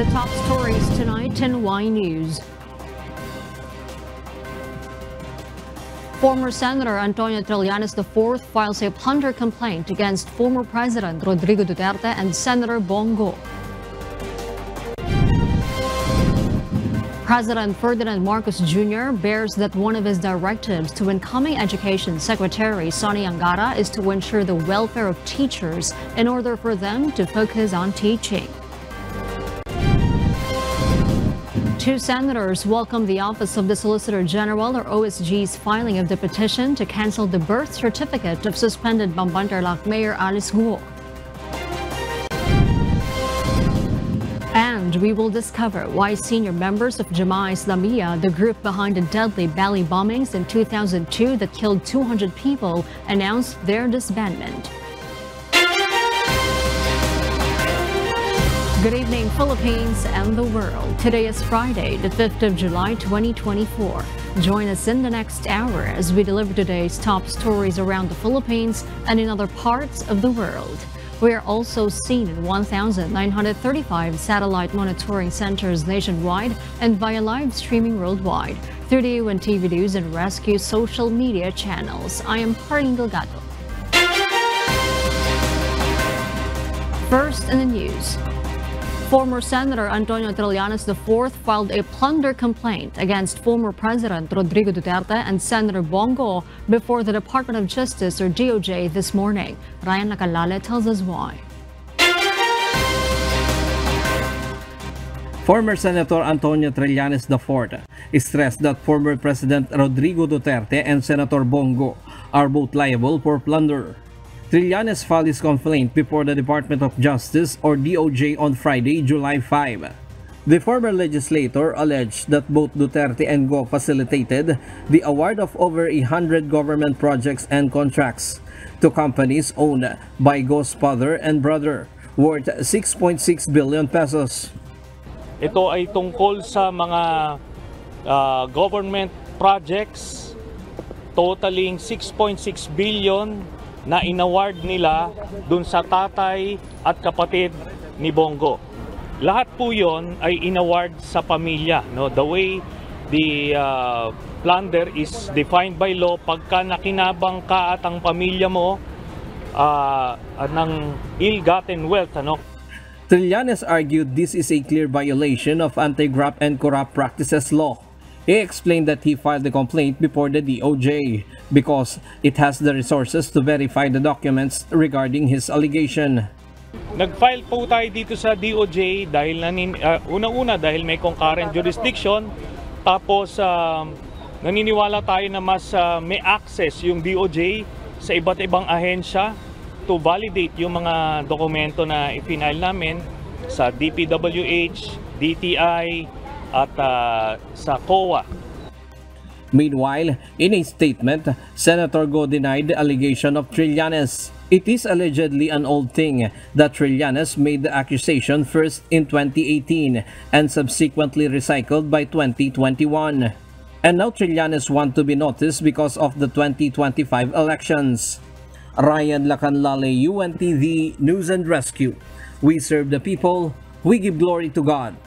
The top stories tonight in Y News. Former Senator Antonio Trillanes IV files a plunder complaint against former President Rodrigo Duterte and Senator Bongo. President Ferdinand Marcos Jr. bears that one of his directives to incoming Education Secretary Sonny Angara is to ensure the welfare of teachers in order for them to focus on teaching. Two senators welcomed the Office of the Solicitor General, or OSG's, filing of the petition to cancel the birth certificate of suspended Bambantarlac Mayor Alice Guo. And we will discover why senior members of Jamaah Islamiyah, the group behind the deadly Bali bombings in 2002 that killed 200 people, announced their disbandment. Good evening, Philippines and the world. Today is Friday, the 5th of July, 2024. Join us in the next hour as we deliver today's top stories around the Philippines and in other parts of the world. We are also seen in 1,935 satellite monitoring centers nationwide and via live streaming worldwide through the UNTV News and Rescue social media channels. I am Karin Delgado. First in the news. Former Senator Antonio Trillanes IV filed a plunder complaint against former President Rodrigo Duterte and Senator Bongo before the Department of Justice, or DOJ, this morning. Ryan Lacalale tells us why. Former Senator Antonio Trillanes IV stressed that former President Rodrigo Duterte and Senator Bongo are both liable for plunder. Trillanes filed his complaint before the Department of Justice, or DOJ, on Friday, July 5. The former legislator alleged that both Duterte and Go facilitated the award of over 100 government projects and contracts to companies owned by Go's father and brother, worth 6.6 billion pesos. Ito ay tungkol sa mga government projects totaling 6.6 billion na inaward nila dun sa tatay at kapatid ni Bongo. Lahat po yon ay inaward sa pamilya. No? The way the plunder is defined by law, pagka nakinabang ka at ang pamilya mo ng ill-gotten wealth. Ano? Trillanes argued this is a clear violation of Anti-Graft and Corrupt Practices Law. He explained that he filed the complaint before the DOJ because it has the resources to verify the documents regarding his allegation. Nag-file po tayo dito sa DOJ dahil unang-una dahil may concurrent jurisdiction, tapos naniniwala tayo na mas may access yung DOJ sa iba't ibang ahensya to validate yung mga dokumento na i-file namin sa DPWH, DTI, at sa COA. Meanwhile, in a statement, Senator Go denied the allegation of Trillanes. It is allegedly an old thing that Trillanes made the accusation first in 2018 and subsequently recycled by 2021. And now Trillanes want to be noticed because of the 2025 elections. Ryan Lacanlale, UNTV News and Rescue. We serve the people, we give glory to God.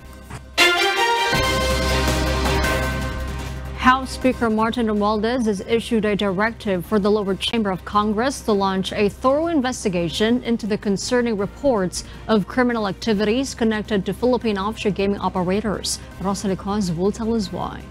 House Speaker Martin Romualdez has issued a directive for the lower chamber of Congress to launch a thorough investigation into the concerning reports of criminal activities connected to Philippine offshore gaming operators. Rosalie Cos will tell us why.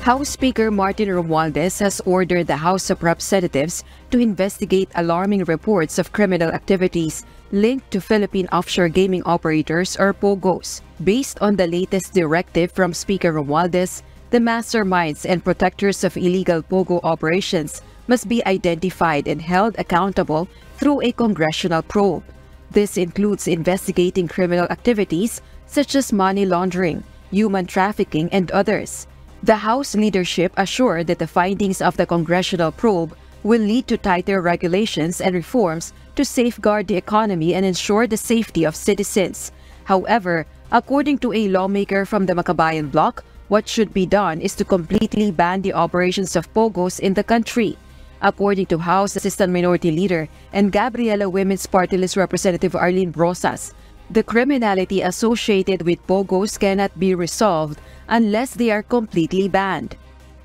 House Speaker Martin Romualdez has ordered the House of Representatives to investigate alarming reports of criminal activities linked to Philippine offshore gaming operators, or POGOs. Based on the latest directive from Speaker Romualdez, the masterminds and protectors of illegal POGO operations must be identified and held accountable through a congressional probe. This includes investigating criminal activities such as money laundering, human trafficking, and others. The House leadership assured that the findings of the congressional probe will lead to tighter regulations and reforms to safeguard the economy and ensure the safety of citizens. However, according to a lawmaker from the Makabayan bloc, what should be done is to completely ban the operations of POGOs in the country. according to House Assistant Minority Leader and Gabriela Women's Party List Representative Arlene Brosas. The criminality associated with POGOs cannot be resolved unless they are completely banned.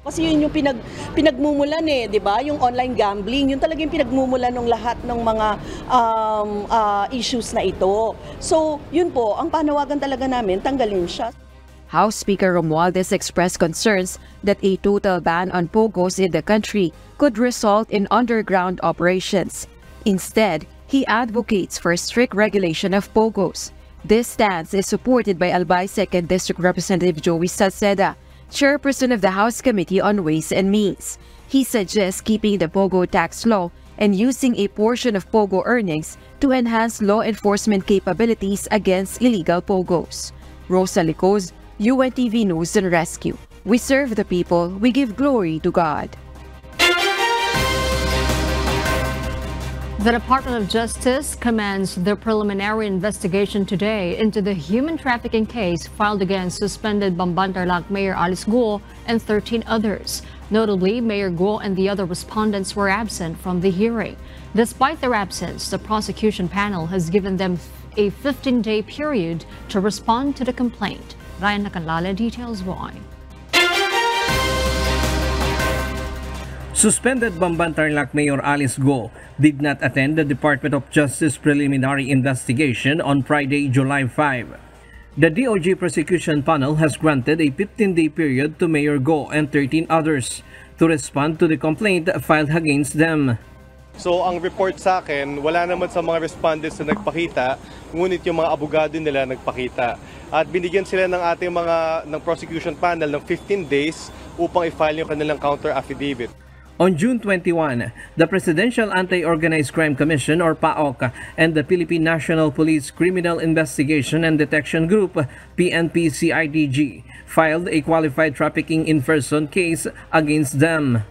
Kasi yun yung pinagmumulan di ba? Yung online gambling, yun talagang pinagmumulan ng lahat ng mga issues na ito. So, yun po, ang panawagan talaga namin, tanggalin siya. House Speaker Romualdez expressed concerns that a total ban on POGOs in the country could result in underground operations. Instead, he advocates for strict regulation of POGOs. This stance is supported by Albay 2nd District Representative Joey Salceda, chairperson of the House Committee on Ways and Means. He suggests keeping the POGO tax law and using a portion of POGO earnings to enhance law enforcement capabilities against illegal POGOs. Rosa Licos, UNTV News and Rescue. We serve the people, we give glory to God. The Department of Justice commenced the preliminary investigation today into the human trafficking case filed against suspended Bamban-Tarlac Mayor Alice Guo and 13 others. Notably, Mayor Guo and the other respondents were absent from the hearing. Despite their absence, the prosecution panel has given them a 15-day period to respond to the complaint. Ryan Nakanlala details why. Suspended Bamban-Tarlac Mayor Alice Guo did not attend the Department of Justice preliminary investigation on Friday, July 5. The DOJ prosecution panel has granted a 15-day period to Mayor Guo and 13 others to respond to the complaint filed against them. So ang report sa akin, wala naman sa mga respondents na nagpakita, ngunit yung mga abogado nila nagpakita. At binigyan sila ng ating ng prosecution panel ng 15 days upang i-file yung kanilang counter affidavit. On June 21, the Presidential Anti-Organized Crime Commission or PAOK and the Philippine National Police Criminal Investigation and Detection Group PNP-CIDG filed a qualified trafficking in person case against them.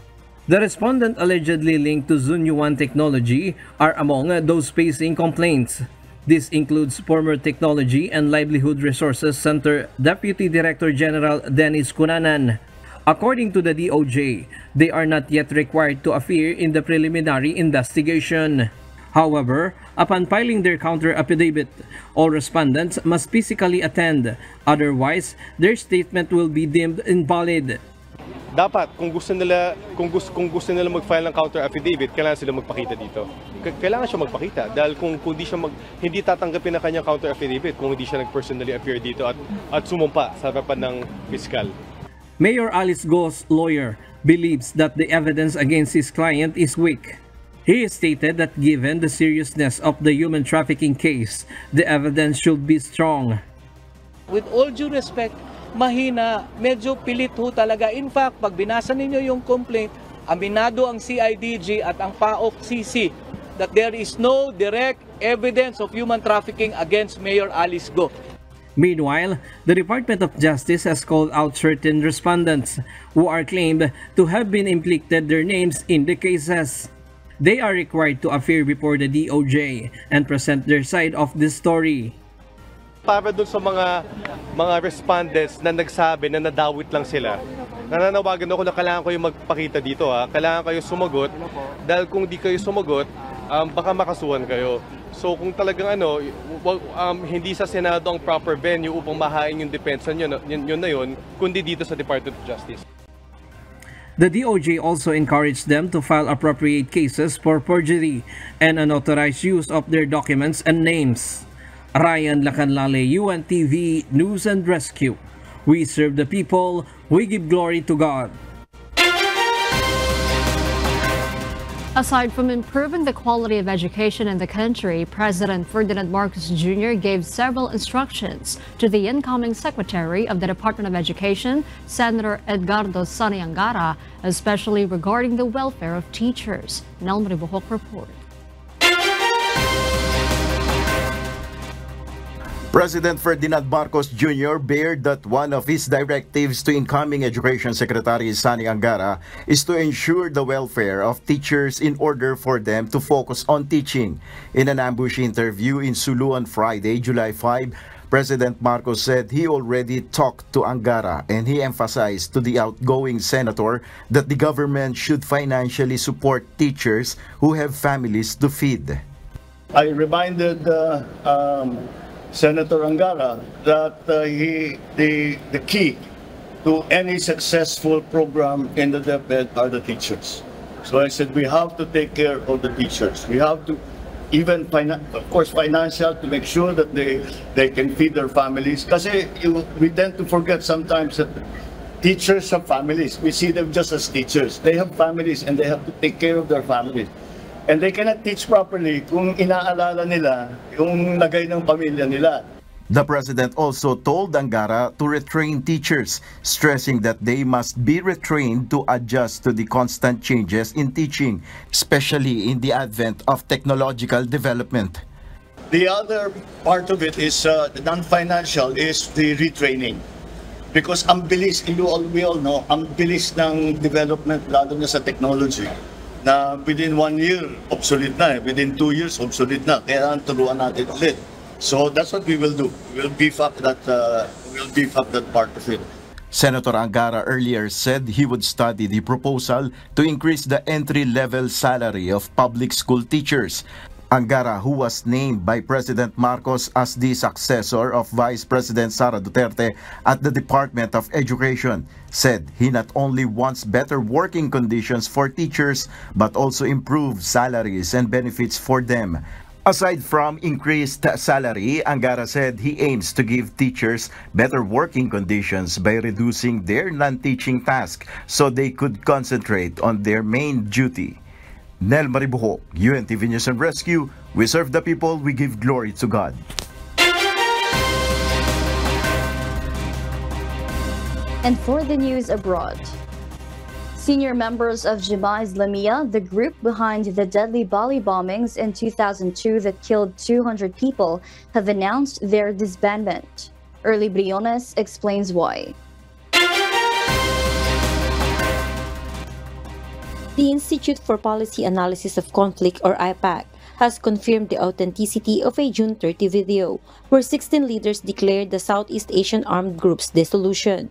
The respondent allegedly linked to Zunyuan Technology are among those facing complaints. This includes former Technology and Livelihood Resources Center Deputy Director General Dennis Cunanan. According to the DOJ, they are not yet required to appear in the preliminary investigation. However, upon filing their counter affidavit, all respondents must physically attend. Otherwise, their statement will be deemed invalid. Dapat kung gusto nila mag-file ng counter affidavit, kailangan sila magpakita dito. Kailangan siya magpakita dahil kung hindi tatanggapin na kanyang counter affidavit kung hindi siya nag-personally appear dito at sumumpa sa harapan ng piskal. Mayor Alice Guo's lawyer believes that the evidence against his client is weak. He stated that given the seriousness of the human trafficking case, the evidence should be strong. With all due respect, mahina, medyo pilit ho talaga. In fact, pag binasa ninyo yung complaint, aminado ang CIDG at ang PAOK-CC that there is no direct evidence of human trafficking against Mayor Alice Guo. Meanwhile, the Department of Justice has called out certain respondents who are claimed to have been implicated their names in the cases. They are required to appear before the DOJ and present their side of the story. Para dun sa mga respondents na nagsabi na nadawit lang sila, nananawagan ako na kailangan kayo magpakita dito Kailangan kayo sumagot dahil kung di kayo sumagot, baka makasuhan kayo. So kung talagang hindi sa Senado ang proper venue upang mahain yung depensa yun na yun, kundi dito sa Department of Justice. The DOJ also encouraged them to file appropriate cases for forgery and unauthorized use of their documents and names. Ryan Lacanlale, UNTV News and Rescue. We serve the people, we give glory to God. Aside from improving the quality of education in the country, President Ferdinand Marcos Jr. gave several instructions to the incoming Secretary of the Department of Education, Senator Edgardo Sonny Angara, especially regarding the welfare of teachers. Nelma Ribohok report. President Ferdinand Marcos Jr. bared that one of his directives to incoming Education Secretary Sonny Angara is to ensure the welfare of teachers in order for them to focus on teaching. In an ambush interview in Sulu on Friday, July 5, President Marcos said he already talked to Angara and he emphasized to the outgoing senator that the government should financially support teachers who have families to feed. I reminded Senator Angara that the key to any successful program in the DepEd are the teachers. So I said we have to take care of the teachers. We have to even, of course, financial to make sure that they can feed their families. Because we tend to forget sometimes that teachers have families. We see them just as teachers. They have families and they have to take care of their families. And they cannot teach properly kung inaalala nila yung lagay ng pamilya nila. The president also told Angara to retrain teachers, stressing that they must be retrained to adjust to the constant changes in teaching, especially in the advent of technological development. The other part of it is the non-financial is the retraining. Because ang bilis, we all know, ang bilis ng development lalo na sa technology. Na within 1 year, obsolete na. Within 2 years, obsolete na. Kaya turuan natin ulit. So that's what we will do. We'll beef up that part of it. Senator Angara earlier said he would study the proposal to increase the entry-level salary of public school teachers. Angara, who was named by President Marcos as the successor of Vice President Sara Duterte at the Department of Education, said he not only wants better working conditions for teachers but also improved salaries and benefits for them. Aside from increased salary, Angara said he aims to give teachers better working conditions by reducing their non-teaching tasks so they could concentrate on their main duty. Nel Maribuho, UNTV News and Rescue. We serve the people, we give glory to God. And for the news abroad, senior members of Jemaah Islamiyah, the group behind the deadly Bali bombings in 2002 that killed 200 people, have announced their disbandment. Early Briones explains why. The Institute for Policy Analysis of Conflict, or IPAC, has confirmed the authenticity of a June 30 video where 16 leaders declared the Southeast Asian armed group's dissolution.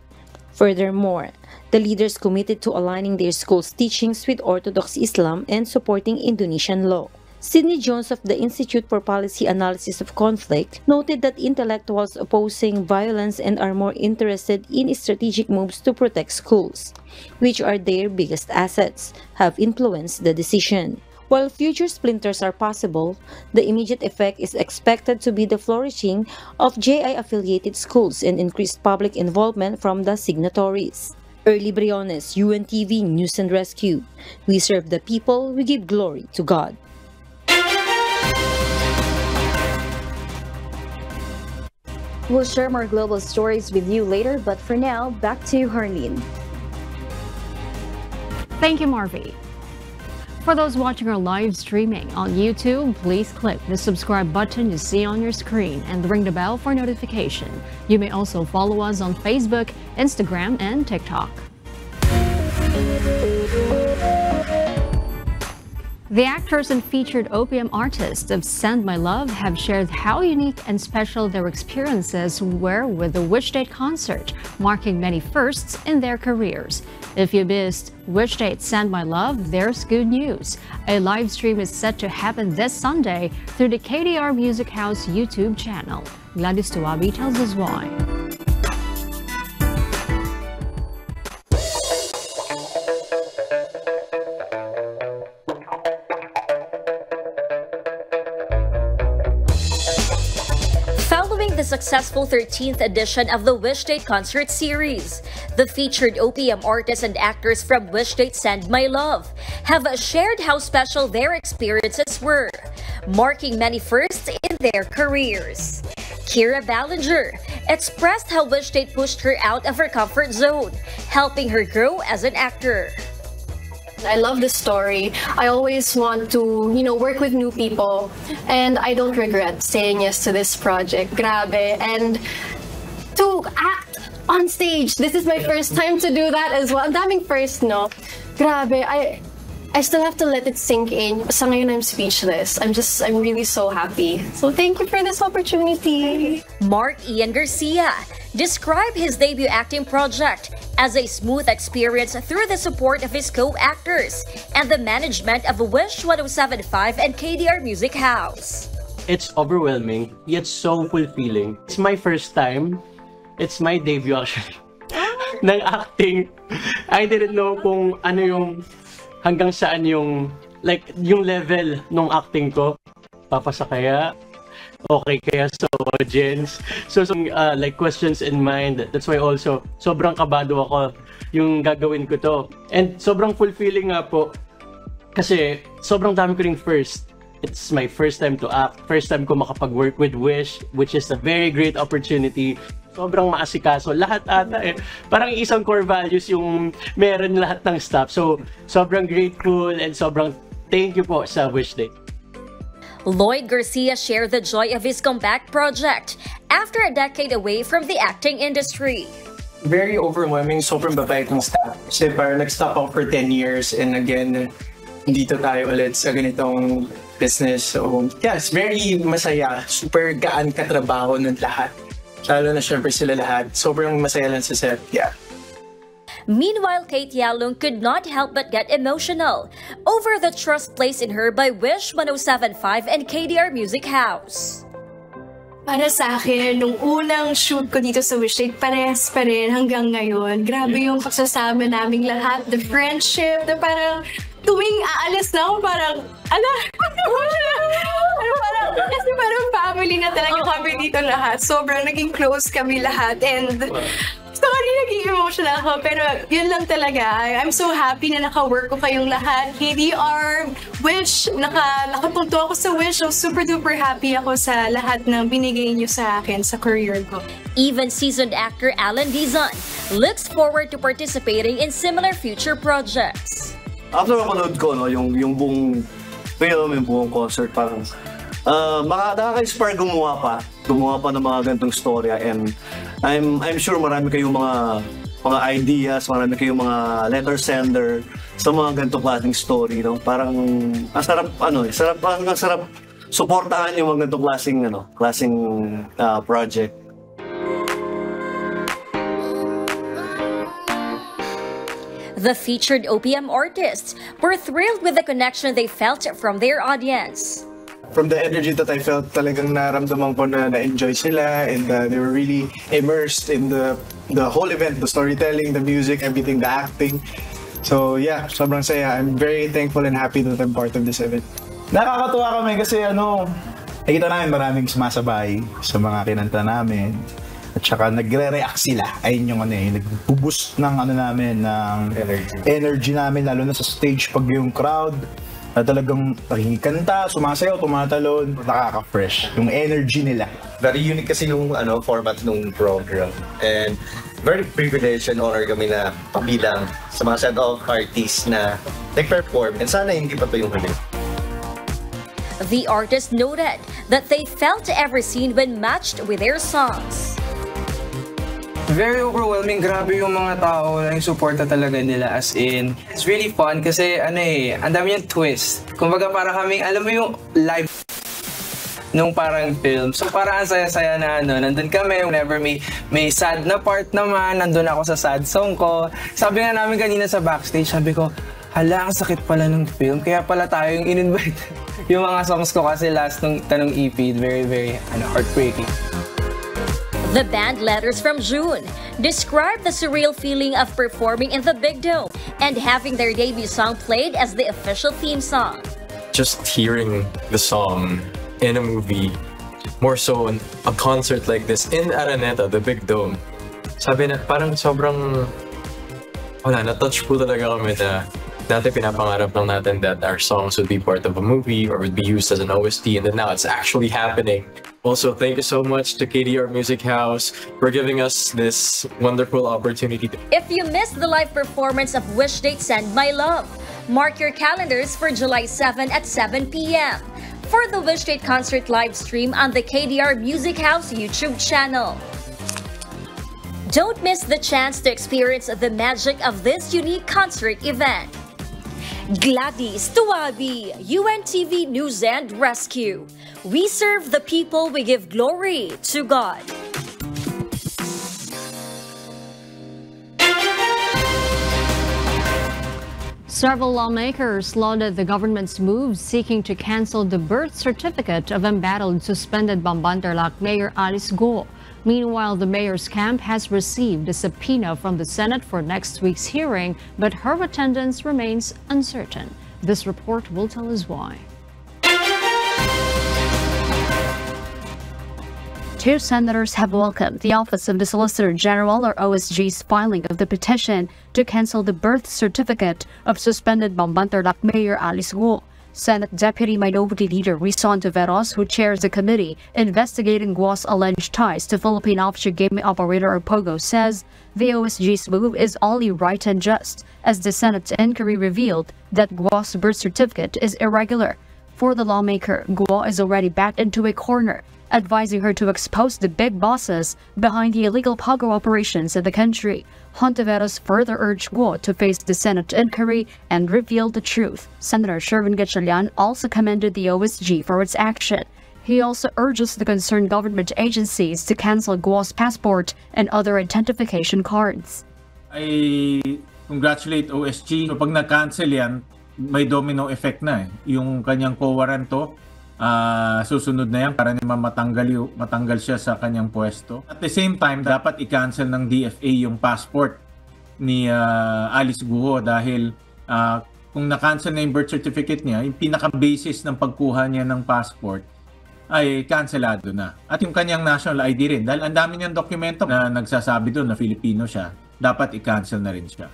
Furthermore, the leaders committed to aligning their school's teachings with Orthodox Islam and supporting Indonesian law. Sidney Jones of the Institute for Policy Analysis of Conflict noted that intellectuals opposing violence and are more interested in strategic moves to protect schools, which are their biggest assets, have influenced the decision. While future splinters are possible, the immediate effect is expected to be the flourishing of JI-affiliated schools and increased public involvement from the signatories. Early Briones, UNTV News and Rescue. We serve the people, we give glory to God. We'll share more global stories with you later, but for now, back to Harleen. Thank you, Marvi. For those watching our live streaming on YouTube, please click the subscribe button you see on your screen and ring the bell for notification. You may also follow us on Facebook, Instagram, and TikTok. The actors and featured OPM artists of Send My Love have shared how unique and special their experiences were with the Which Date concert, marking many firsts in their careers. If you missed Which Date Send My Love, there's good news. A live stream is set to happen this Sunday through the KDR Music House YouTube channel. Gladys Tuabi tells us why. The successful 13th edition of the Wish Date concert series, the featured OPM artists and actors from Wish Date Send My Love have shared how special their experiences were, marking many firsts in their careers. Keir Ballinger expressed how Wish Date pushed her out of her comfort zone, helping her grow as an actor. I love this story. I always want to, work with new people, and I don't regret saying yes to this project. Grabe. And to act on stage, this is my first time to do that as well. Ang daming first, no? Grabe. I still have to let it sink in. Sa ngayon, I'm speechless. I'm really so happy. So thank you for this opportunity. Mark Ian Garcia described his debut acting project as a smooth experience through the support of his co-actors and the management of Wish 107.5 and KDR Music House. It's overwhelming, yet so fulfilling. It's my first time. It's my debut actually. ng acting. I didn't know kung ano yung hanggang saan yung level ng acting ko. Papasa kaya? Okay kaya sa audience? So like questions in mind. That's why also sobrang kabado ako yung gagawin ko to. And sobrang fulfilling nga po kasi sobrang dami ko ring first. It's my first time to act. First time ko makapag-work with Wish, which is a very great opportunity. Sobrang maasikaso. Lahat ata parang isang core values yung meron lahat ng staff. So, sobrang grateful and sobrang thank you po sa Wish Day. Lloyd Garcia shared the joy of his comeback project after a decade away from the acting industry. Very overwhelming. Sobrang babait ng staff. Kasi parang nag-stop ako for 10 years and again, dito tayo ulit sa ganitong business. So, yeah, it's very masaya. Super gaan katrabaho ng lahat. Lalo na syempre sila lahat. Sobrang masaya lang sa set. Yeah. Meanwhile, Kate Yalung could not help but get emotional over the trust placed in her by Wish 107.5 and KDR Music House. Para sa akin, nung unang shoot ko dito sa Wish Day, parehas pa rin hanggang ngayon. Grabe yung pagsasama naming lahat, the friendship, na parang tuwing aalis na ako, parang, kasi parang family na talaga kami dito lahat. Sobrang naging close kami lahat and sorry, naging emotional ako, pero yun lang talaga. I'm so happy na naka-work ko kayong lahat. KDR, Wish, nakapunto ako sa Wish, so super duper happy ako sa lahat ng binigay niyo sa akin sa career ko. Even seasoned actor Alan Dizon looks forward to participating in similar future projects. After mapanood ko, yung buong film, yung buong concert, parang nakaka-inspire gumawa pa ng mga ganitong storya, and I'm sure marami kayong mga ideas, marami kayong mga letter sender sa mga ganitong klaseng story, no? Parang ang sarap suportahan yung mga ganitong klaseng project. The featured OPM artists were thrilled with the connection they felt from their audience. From the energy that I felt, talagang naramdaman ko na na-enjoy sila and they were really immersed in the whole event, the storytelling, the music, everything, the acting. So yeah, sobrang saya. I'm very thankful and happy that I'm part of this event. Nakakatuwa kami kasi nakita namin maraming sumasabay sa mga kinanta namin. At saka nagre-react sila. Ayun yung nag-boost ng namin, ng energy namin, lalo na sa stage pag yung crowd na talagang nakikanta, sumasayaw, tumatalon, nakaka-fresh yung energy nila. Very unique kasi yung format ng program. And very privileged and honor kami na pabilang sa mga set of artists na nag-perform. And sana hindi pa ito yung huli. The artist noted that they felt every scene when matched with their songs. Very overwhelming. Grabe yung mga tao na yung suporta talaga nila, as in. It's really fun kasi ang dami yung twist. Kumbaga parang kaming, alam mo yung live nung parang film. So parang ang saya-saya na nandun kami. Whenever may sad na part naman, nandun ako sa sad song ko. Sabi nga namin kanina sa backstage, sabi ko, hala, ang sakit pala ng film. Kaya pala tayo yung in-invite. Yung mga songs ko kasi last nung tanong EP, very, very heartbreaking. The band Letters from June described the surreal feeling of performing in the Big Dome and having their debut song played as the official theme song. Just hearing the song in a movie, more so a concert like this in Araneta, the Big Dome, sabi na parang sobrang na-touch po talaga kami na dati pinapangarap lang natin that our songs would be part of a movie or would be used as an OST, and then now it's actually happening. Also, thank you so much to KDR Music House for giving us this wonderful opportunity. If you missed the live performance of Wish Date Send My Love, mark your calendars for July 7 at 7 p.m. for the Wish Date concert live stream on the KDR Music House YouTube channel. Don't miss the chance to experience the magic of this unique concert event. Gladys Tuabi, UNTV News and Rescue. We serve the people, we give glory to God. Several lawmakers lauded the government's move seeking to cancel the birth certificate of embattled suspended Bambantarlac Mayor Alice Go. Meanwhile, the mayor's camp has received a subpoena from the Senate for next week's hearing, but her attendance remains uncertain. This report will tell us why. Two senators have welcomed the Office of the Solicitor General, or OSG's, filing of the petition to cancel the birth certificate of suspended Bambantarlac Mayor Alice Go. Senate Deputy Minority Leader Rizon Taveros, who chairs the committee investigating Guo's alleged ties to Philippine offshore gaming operator or POGOs, says the OSG's move is only right and just, as the Senate's inquiry revealed that Guo's birth certificate is irregular. For the lawmaker, Guo is already backed into a corner, advising her to expose the big bosses behind the illegal POGO operations in the country. Hontiveros further urged Guo to face the Senate inquiry and reveal the truth. Senator Sherwin Gatchalian also commended the OSG for its action. He also urges the concerned government agencies to cancel Guo's passport and other identification cards. I congratulate OSG. So pag na-cancel yan, may domino effect na eh. Yung kanyang co-warranto, susunod na yan para naman matanggal siya sa kanyang pwesto. At the same time, dapat i-cancel ng DFA yung passport ni Alice Guo dahil kung na-cancel na yung birth certificate niya, yung pinaka-basis ng pagkuha niya ng passport ay cancelado na. At yung kanyang national ID rin, dahil ang dami niyang dokumento na nagsasabi doon na Filipino siya, dapat i-cancel na rin siya.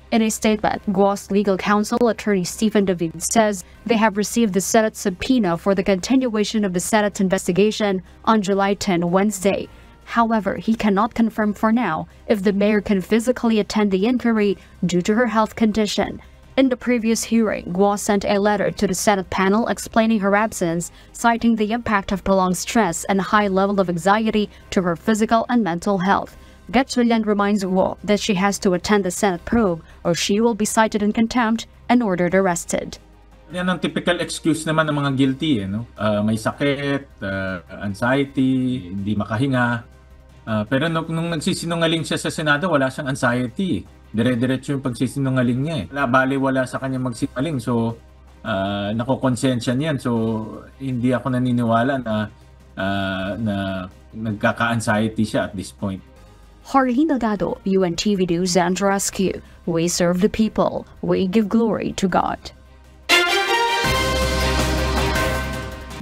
In a statement, Guo's legal counsel, attorney Stephen David, says they have received the Senate subpoena for the continuation of the Senate investigation on July 10, Wednesday. However, he cannot confirm for now if the mayor can physically attend the inquiry due to her health condition. In the previous hearing, Guo sent a letter to the Senate panel explaining her absence, citing the impact of prolonged stress and high level of anxiety to her physical and mental health. Gatchalian reminds Guo that she has to attend the Senate probe or she will be cited in contempt and ordered arrested. Yan ang typical excuse naman ng mga guilty. No? May sakit, anxiety, hindi makahinga. Pero nung nagsisinungaling siya sa Senado, wala siyang anxiety. Dire-diretso yung pagsisinungaling niya. Wala sa kanya magsinungaling. So, nakokonsensya niyan. So, hindi ako naniniwala na nagkaka-anxiety siya at this point. Harleen Delgado, UNTV News and Rescue. We serve the people. We give glory to God.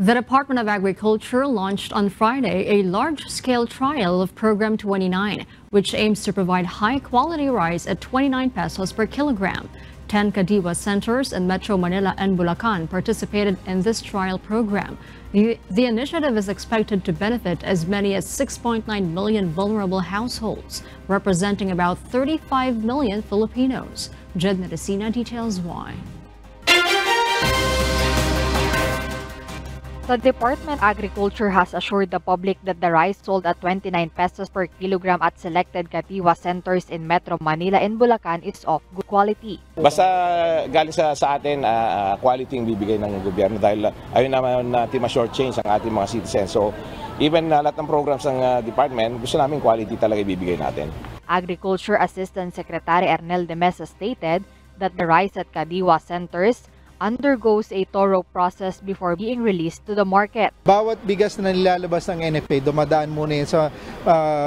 The Department of Agriculture launched on Friday a large-scale trial of Program 29, which aims to provide high-quality rice at 29 pesos per kilogram. 10 Kadiwa centers in Metro Manila and Bulacan participated in this trial program. The initiative is expected to benefit as many as 6.9 million vulnerable households, representing about 35 million Filipinos. Jed Medicina details why. The Department of Agriculture has assured the public that the rice sold at 29 pesos per kilogram at selected Katiwa centers in Metro Manila and Bulacan is of good quality. Basta galing sa atin, quality yung bibigay ng gobyerno dahil ayun naman natin ma-shortchange ang ating mga citizens. So even lahat ng programs ng department, gusto namin quality talaga ibibigay natin. Agriculture Assistant Secretary Ernel de Mesa stated that the rice at Kadiwa centers undergoes a thorough process before being released to the market. Bawat bigas na nilalabas ng NFA, dumadaan muna sa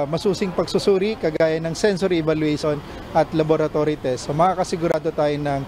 masusing pagsusuri, kagaya ng sensory evaluation at laboratory test. So makakasigurado tayo ng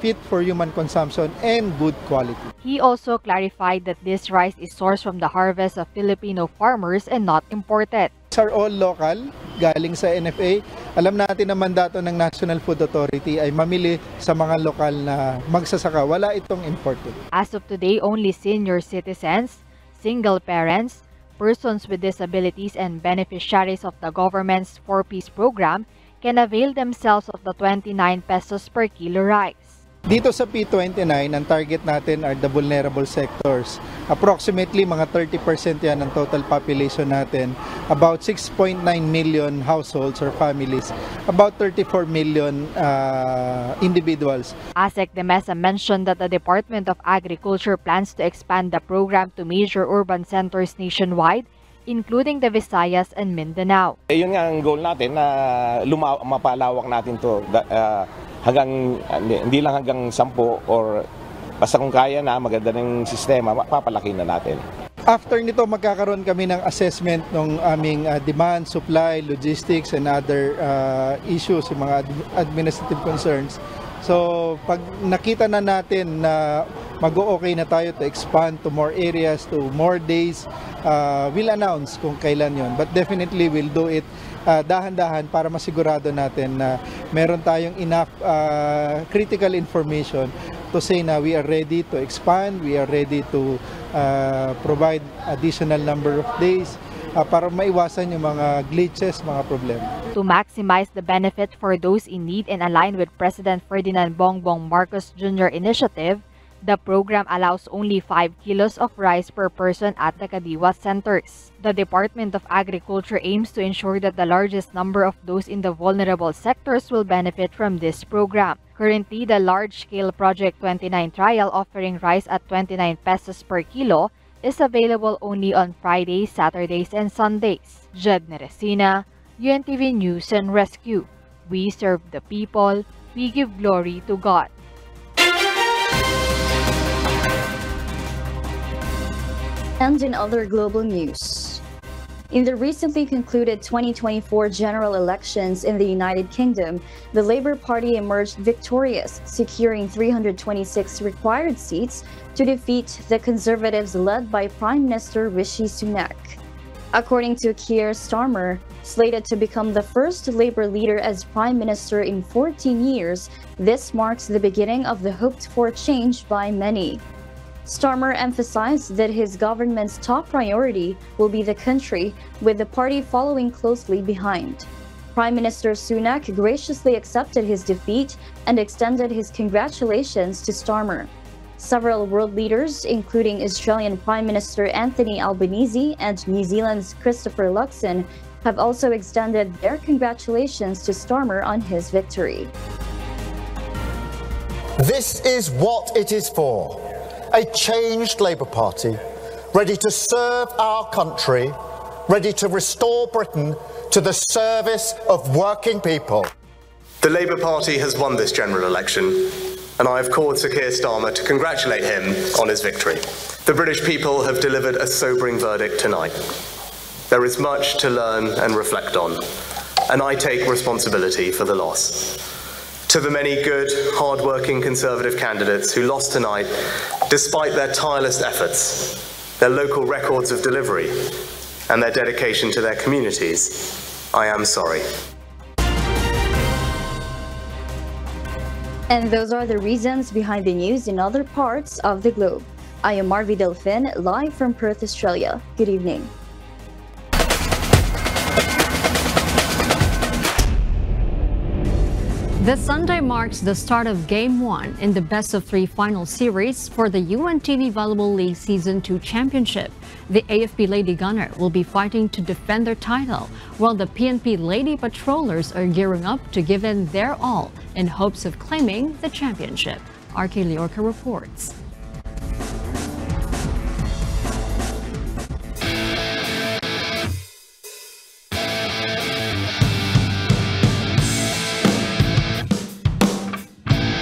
fit for human consumption and good quality. He also clarified that this rice is sourced from the harvest of Filipino farmers and not imported. These are all local, galing sa NFA. Alam natin na mandato ng National Food Authority ay mamili sa mga lokal na magsasaka. Wala itong imported. As of today, only senior citizens, single parents, persons with disabilities, and beneficiaries of the government's 4-piece program can avail themselves of the 29 pesos per kilo rice. Dito sa P29, ang target natin are the vulnerable sectors. Approximately mga 30% yan ng total population natin. About 6.9 million households or families. About 34 million individuals. ASEC de Mesa mentioned that the Department of Agriculture plans to expand the program to major urban centers nationwide, including the Visayas and Mindanao. Yun nga ang goal natin na mapalawak natin to hanggang hindi lang hanggang 10 or basta kung kaya na maganda ng sistema, papalaki na natin. After nito, magkakaroon kami ng assessment ng aming demand, supply, logistics, and other issues, yung mga administrative concerns. So, pag nakita na natin na mag-o-okay na tayo to expand to more areas, to more days, we'll announce kung kailan yon. But definitely, we'll do it dahan-dahan para masigurado natin na meron tayong enough critical information to say na we are ready to expand, we are ready to provide additional number of days para maiwasan yung mga glitches, mga problema. To maximize the benefit for those in need and align with President Ferdinand Bongbong Marcos Jr. initiative, the program allows only 5 kilos of rice per person at the Kadiwa centers. The Department of Agriculture aims to ensure that the largest number of those in the vulnerable sectors will benefit from this program. Currently, the large-scale Project 29 trial offering rice at 29 pesos per kilo is available only on Fridays, Saturdays, and Sundays. Jed Neresina, UNTV News and Rescue. We serve the people, we give glory to God. And in other global news, in the recently concluded 2024 general elections in the United Kingdom, the Labour Party emerged victorious, securing 326 required seats to defeat the Conservatives led by Prime Minister Rishi Sunak. According to Keir Starmer, slated to become the first Labour leader as Prime Minister in 14 years, this marks the beginning of the hoped-for change by many. Starmer emphasized that his government's top priority will be the country, with the party following closely behind. Prime Minister Sunak graciously accepted his defeat and extended his congratulations to Starmer. Several world leaders, including Australian Prime Minister Anthony Albanese and New Zealand's Christopher Luxon, have also extended their congratulations to Starmer on his victory. This is what it is for. A changed Labour Party, ready to serve our country, ready to restore Britain to the service of working people. The Labour Party has won this general election, and I have called Sir Keir Starmer to congratulate him on his victory. The British people have delivered a sobering verdict tonight. There is much to learn and reflect on, and I take responsibility for the loss. To the many good, hard-working Conservative candidates who lost tonight, despite their tireless efforts, their local records of delivery, and their dedication to their communities, I am sorry. And those are the reasons behind the news in other parts of the globe. I am Marvi Delfin, live from Perth, Australia. Good evening. This Sunday marks the start of Game 1 in the best-of-3 final series for the UNTV Volleyball League Season 2 Championship. The AFP Lady Gunner will be fighting to defend their title, while the PNP Lady Patrollers are gearing up to give in their all in hopes of claiming the championship. RK Liorca reports.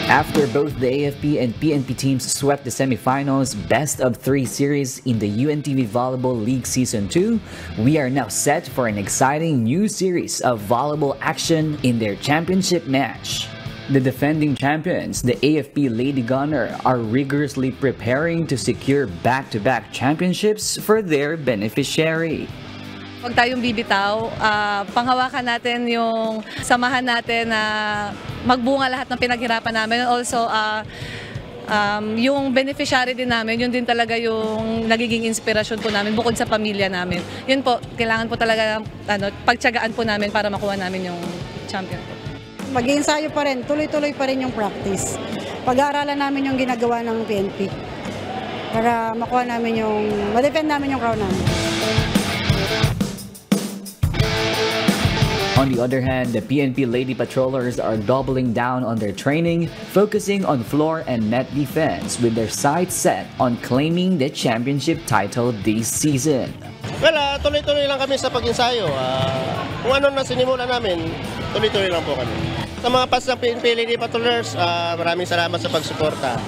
After both the AFP and PNP teams swept the semifinals best-of-3 series in the UNTV Volleyball League Season 2, we are now set for an exciting new series of volleyball action in their championship match. The defending champions, the AFP Lady Gunner, are rigorously preparing to secure back-to-back championships for their beneficiary. Huwag tayong bibitaw, panghawakan natin yung samahan natin na magbunga lahat ng pinaghirapan namin. Also, yung beneficiary din namin, yun din talaga yung nagiging inspirasyon po namin bukod sa pamilya namin. Yun po, kailangan po talaga pagtiyagaan po namin para makuha namin yung champion po. Mag-iensayo pa rin, tuloy-tuloy pa rin yung practice. pag-aaralan namin yung ginagawa ng PNP para makuha namin ma-defend namin yung crown namin. On the other hand, the PNP Lady Patrollers are doubling down on their training, focusing on floor and net defense with their sights set on claiming the championship title this season. Well, tuloy-tuloy lang kami sa pag-ensayo. Kung ano na sinimulan namin, tuloy-tuloy lang po kami. Sa mga pas ng PNP Lady Patrollers, maraming salamat sa pagsuporta.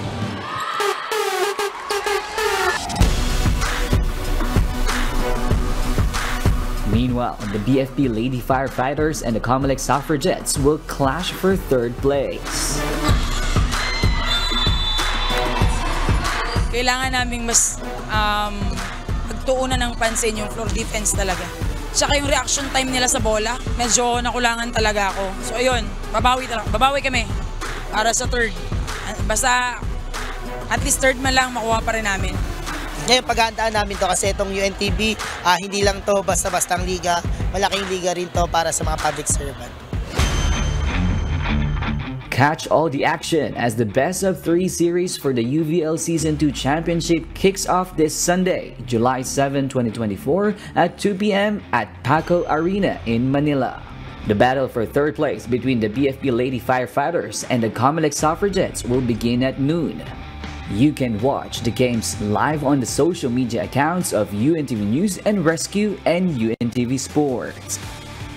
Meanwhile, the BFP Lady Firefighters and the Comelec Suffragettes will clash for third place. Kailangan naming mas pagtuunan ng pansin yung floor defense talaga. Tsaka yung reaction time nila sa bola, medyo nakulangan talaga ako. So ayun, babawi kami para sa third. Basta at least third man lang makuha pa rin namin. Ngayon, paghahandaan namin to kasi itong UNTV, hindi lang to basta-bastang liga, malaking liga rin to para sa mga public servant. Catch all the action as the best of 3 series for the UVL Season 2 Championship kicks off this Sunday, July 7, 2024 at 2 p.m. at Paco Arena in Manila. The battle for third place between the BFP Lady Firefighters and the Comelec Suffragettes will begin at noon. You can watch the games live on the social media accounts of UNTV News and Rescue and UNTV Sports.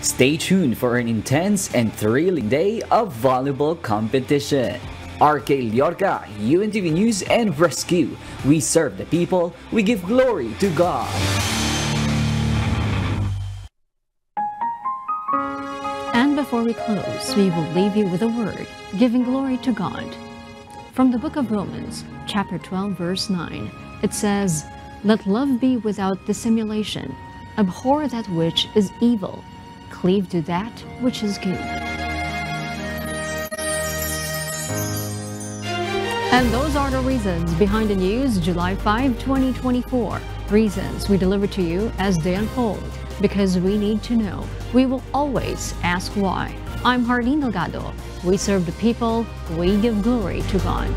Stay tuned for an intense and thrilling day of volleyball competition. RK Liorca, UNTV News and Rescue. We serve the people, we give glory to God. And before we close, we will leave you with a word, giving glory to God. From the book of Romans, chapter 12, verse 9, it says, "Let love be without dissimulation. Abhor that which is evil. Cleave to that which is good." And those are the reasons behind the news, July 5, 2024. Reasons we deliver to you as they unfold. Because we need to know, we will always ask why. I'm Harleen Delgado. We serve the people, we give glory to God.